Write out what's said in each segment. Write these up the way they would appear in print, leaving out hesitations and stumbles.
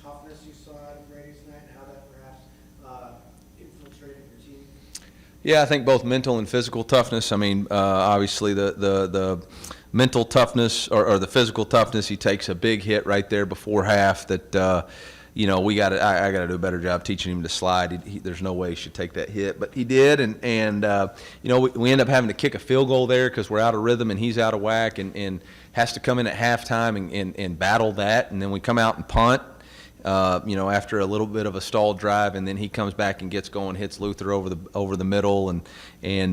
toughness you saw out of Brady tonight and how that perhaps infiltrated your team? Yeah, I think both mental and physical toughness. I mean, obviously the mental toughness or the physical toughness, he takes a big hit right there before half that, I got to do a better job teaching him to slide. There's no way he should take that hit, but he did, and we end up having to kick a field goal there because we're out of rhythm and he's out of whack and has to come in at halftime and battle that, and then we come out and punt. After a little bit of a stalled drive, and then he comes back and gets going, hits Luther over the middle, and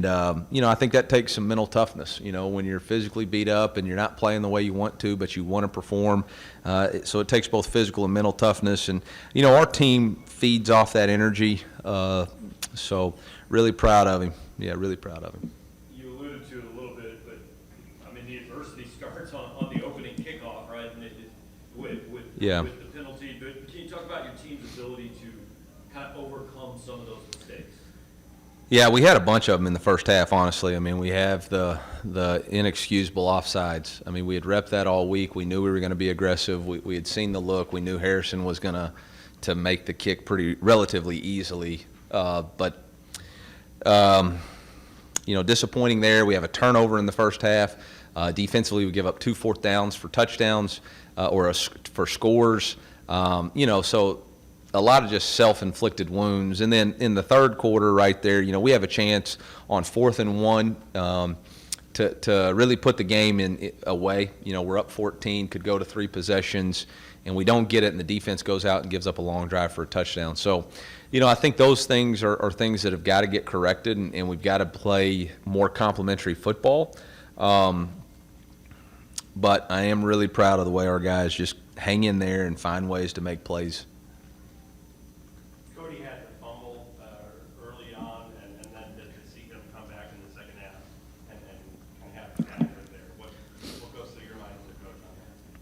I think that takes some mental toughness. When you're physically beat up and you're not playing the way you want to, but you want to perform, so it takes both physical and mental toughness. And our team feeds off that energy. So really proud of him. Yeah, really proud of him. You alluded to it a little bit, but I mean the adversity starts on the opening kickoff, right? And with the penalty. But can you talk about your team's ability to kind of overcome some of those mistakes? Yeah, we had a bunch of them in the first half, honestly. I mean, we have the inexcusable offsides. I mean, we had repped that all week. We knew we were going to be aggressive. We had seen the look. We knew Harrison was going to make the kick relatively easily. But disappointing there. We have a turnover in the first half. Defensively, we give up 2 4th downs for touchdowns for scores. So a lot of just self-inflicted wounds. And then in the third quarter right there, we have a chance on 4th and 1 to really put the game away. We're up 14, could go to 3 possessions, and we don't get it, and the defense goes out and gives up a long drive for a touchdown. So, I think those things are things that have got to get corrected, and we've got to play more complementary football. But I am really proud of the way our guys just hang in there and find ways to make plays. Cody had the fumble early on, and then to see him come back in the second half and have the guy there. What goes through your mind as a coach on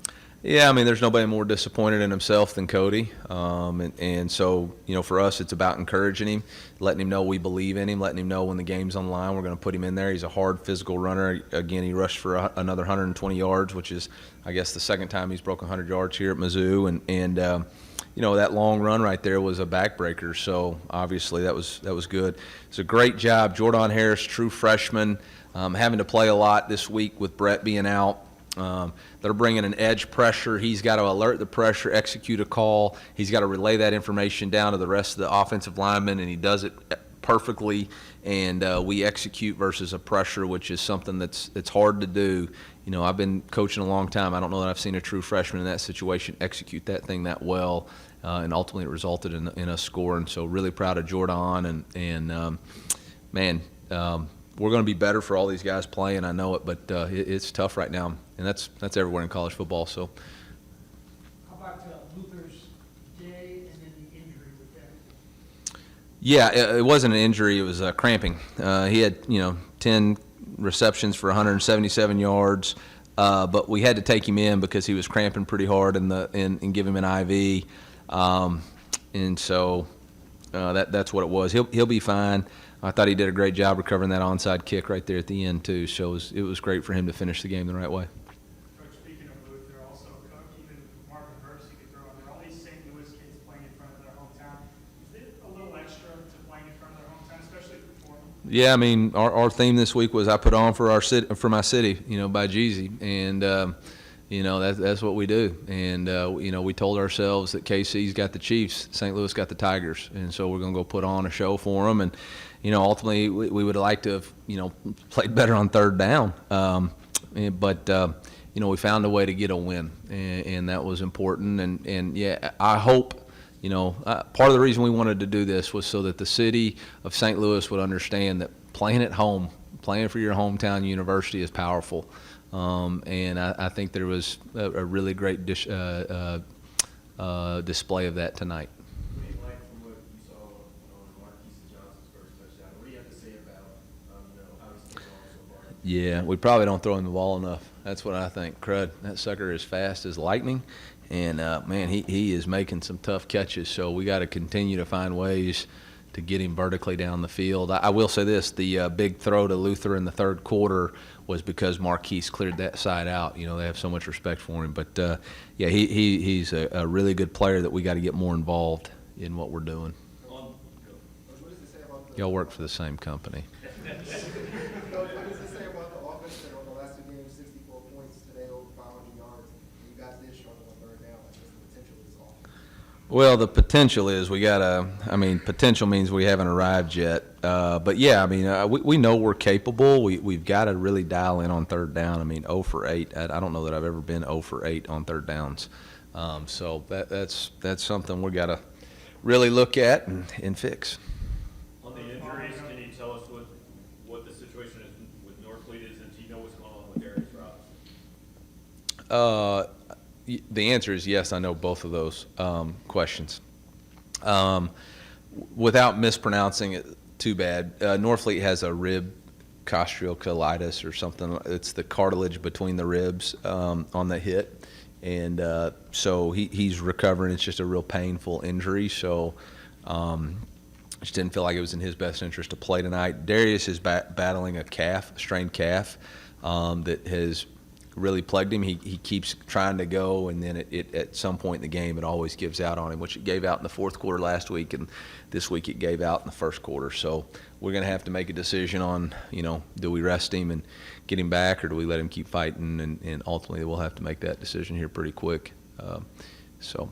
that? Yeah, I mean, there's nobody more disappointed in himself than Cody. And so, for us, it's about encouraging him, letting him know we believe in him, letting him know when the game's on the line, we're going to put him in there. He's a hard physical runner. Again, he rushed for another 120 yards, which is, I guess, the second time he's broken 100 yards here at Mizzou. And that long run right there was a backbreaker. So, obviously, that was good. It's a great job. Jordan Harris, true freshman, having to play a lot this week with Brett being out. They're bringing an edge pressure. He's got to alert the pressure, execute a call. He's got to relay that information down to the rest of the offensive linemen, and he does it perfectly. And we execute versus a pressure, which is something that's hard to do. I've been coaching a long time. I don't know that I've seen a true freshman in that situation execute that thing that well, and ultimately it resulted in a score. And so really proud of Jordan. And we're going to be better for all these guys playing. I know it, but it's tough right now, and that's everywhere in college football. So. How about Luther's day and then the injury with that? Yeah, it wasn't an injury. It was cramping. He had 10 receptions for 177 yards, but we had to take him in because he was cramping pretty hard and give him an IV, and so that's what it was. He'll be fine. I thought he did a great job recovering that onside kick right there at the end too. So it was great for him to finish the game the right way. Coach, speaking of Luther, also even Marvin Hurst, you could throw in there. All these St. Louis kids playing in front of their hometown. Is it a little extra to playing in front of their hometown, especially for them? Yeah, I mean, our theme this week was I put on for my city, by Jeezy, and that's what we do. And we told ourselves that KC's got the Chiefs, St. Louis got the Tigers, and so we're going to go put on a show for them. And ultimately we would have liked to have played better on third down, but we found a way to get a win, and that was important. And yeah, I hope. Part of the reason we wanted to do this was so that the city of St. Louis would understand that playing at home, playing for your hometown university is powerful. And I think there was a really great display of that tonight. What do you like from what you saw on Marquise Johnson's first touchdown? What do you have to say about how he's going so far? Yeah, we probably don't throw him the ball enough. That's what I think. Crud, that sucker is fast as lightning. And, man, he is making some tough catches, so we got to continue to find ways to get him vertically down the field. I will say this, the big throw to Luther in the third quarter was because Marquise cleared that side out. You know, they have so much respect for him. But, yeah, he's a really good player that we got to get more involved in what we're doing. On, What does it say about the? Y'all work for the same company. What does it say about the offense that on the last 2 games, 64 points today, over 500 yards, and you guys did struggle on third down? Like, just the potential is off. Well, the potential is potential means we haven't arrived yet. But, yeah, we know we're capable. We've got to really dial in on third down. 0 for 8. I don't know that I've ever been 0 for 8 on third downs. So that's something we got to really look at and fix. on the injuries, can you tell us what the situation is with Norfleet is, and do you know what's going on with Darius Robinson? The answer is yes. I know both of those questions. Without mispronouncing it too bad, Norfleet has a rib costriocolitis or something. It's the cartilage between the ribs on the hit. And so he's recovering. It's just a real painful injury. So just didn't feel like it was in his best interest to play tonight. Darius is battling a strained calf that has really plagued him. He keeps trying to go, and then it at some point in the game it always gives out on him, which it gave out in the fourth quarter last week, and this week it gave out in the first quarter. So we're going to have to make a decision on, do we rest him and get him back, or do we let him keep fighting, and ultimately we'll have to make that decision here pretty quick. So.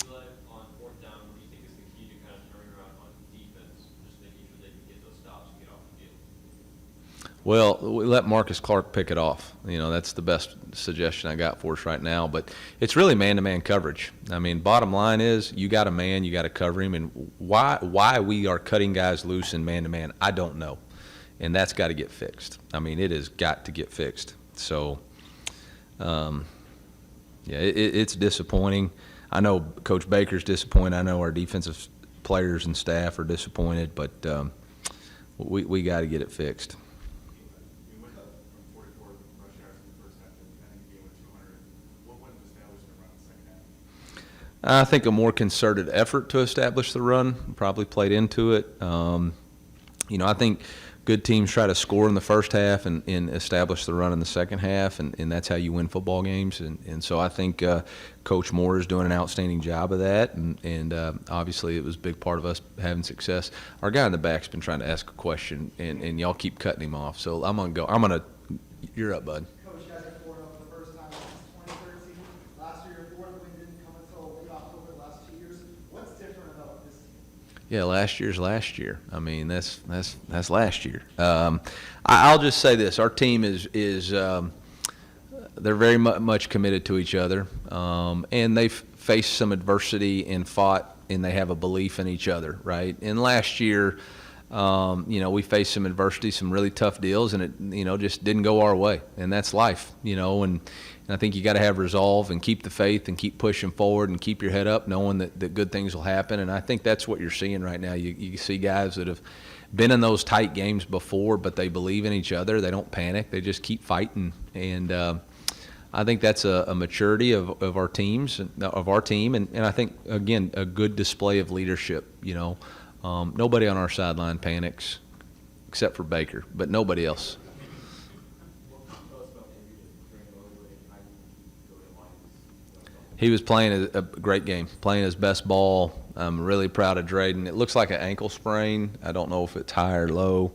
Eli, on fourth down, what do you think is the key to kind of turning around on defense, just making sure they can get those stops and get off the field? Well, we let Marcus Clark pick it off. That's the best suggestion I got for us right now. But it's really man-to-man coverage. Bottom line is you got a man, you got to cover him. And why we are cutting guys loose in man-to-man, I don't know. And that's got to get fixed. It has got to get fixed. So, it's disappointing. I know Coach Baker's disappointed. I know our defensive players and staff are disappointed. But we got to get it fixed. You went up from 44 rush yards in the first half, and I think you went 200. What went established the run in the second half? I think a more concerted effort to establish the run probably played into it. I think good teams try to score in the first half and establish the run in the second half, and that's how you win football games. And so I think Coach Moore is doing an outstanding job of that, and obviously it was a big part of us having success. Our guy in the back's been trying to ask a question, and y'all keep cutting him off. So I'm going to – you're up, bud. Coach, you guys are 4-0 for the first time since 2013. Last year, your fourth win didn't come until late October the last 2 years. What's different about this team? Yeah, last year's last year. That's last year. I'll just say this: our team is they're very much committed to each other, and they've faced some adversity and fought, and they have a belief in each other, right? And last year, we faced some adversity, some really tough deals, and it just didn't go our way, and that's life, and I think you got to have resolve and keep the faith and keep pushing forward and keep your head up, knowing that good things will happen. And I think that's what you're seeing right now. You see guys that have been in those tight games before, but they believe in each other. They don't panic. They just keep fighting. And I think that's a maturity of our teams, of our team. And I think, again, a good display of leadership. Nobody on our sideline panics except for Baker, but nobody else. He was playing a great game, playing his best ball. I'm really proud of Drayden. It looks like an ankle sprain. I don't know if it's high or low.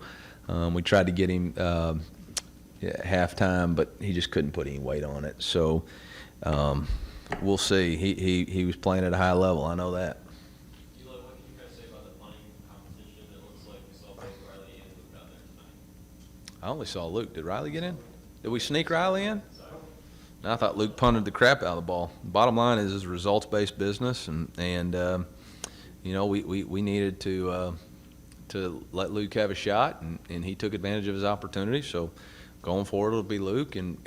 We tried to get him at halftime, but he just couldn't put any weight on it. So we'll see. He was playing at a high level. I know that. Eli, what can you guys say about the punting competition? It looks like we saw both Riley and Luke out there tonight. I only saw Luke. Did Riley get in? Did we sneak Riley in? I thought Luke punted the crap out of the ball. Bottom line is it's results-based business, and we needed to let Luke have a shot, and he took advantage of his opportunity. So going forward, it'll be Luke, if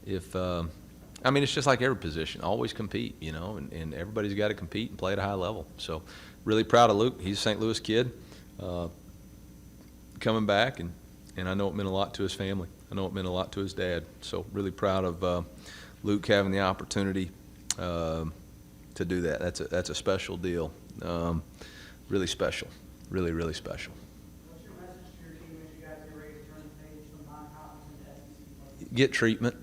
it's just like every position, always compete, and everybody's got to compete and play at a high level. So really proud of Luke. He's a St. Louis kid coming back, and I know it meant a lot to his family. I know it meant a lot to his dad. So really proud of Luke having the opportunity to do that. That's a special deal. Really special. Really, really special. What's your message to your team as you guys get ready to turn get treatment.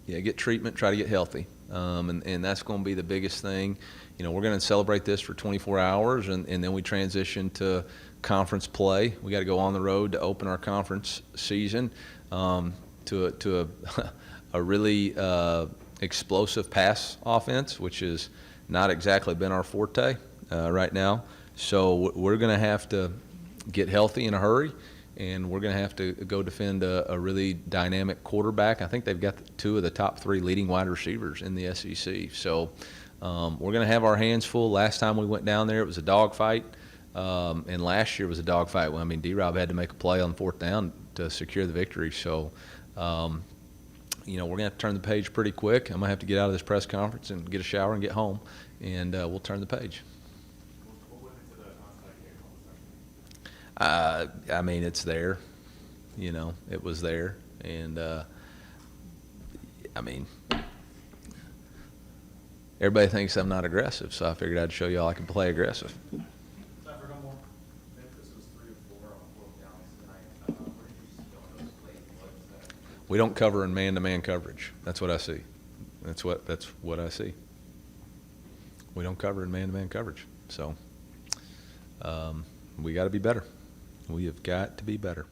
Yeah, get treatment, try to get healthy. And that's going to be the biggest thing. You know, we're going to celebrate this for 24 hours, and then we transition to conference play. We got to go on the road to open our conference season to a really explosive pass offense, which has not exactly been our forte right now. So we're going to have to get healthy in a hurry, and we're going to have to go defend a really dynamic quarterback. I think they've got two of the top 3 leading wide receivers in the SEC. So we're going to have our hands full. Last time we went down there, it was a dogfight, and last year was a dogfight. Well, I mean, D-Rob had to make a play on 4th down to secure the victory. So, you know, we're going to have to turn the page pretty quick. I'm going to have to get out of this press conference and get a shower and get home, and we'll turn the page. What went into the onside kick all of a sudden? I mean, it's there. You know, it was there. And, I mean, everybody thinks I'm not aggressive, so I figured I'd show y'all I can play aggressive. Time for no more. Memphis was 3 of 4 on 4th downs tonight. Where did you see on those plays? What is that? We don't cover in man-to-man coverage. That's what I see. That's what I see. We don't cover in man-to-man coverage. So we got to be better. We have got to be better.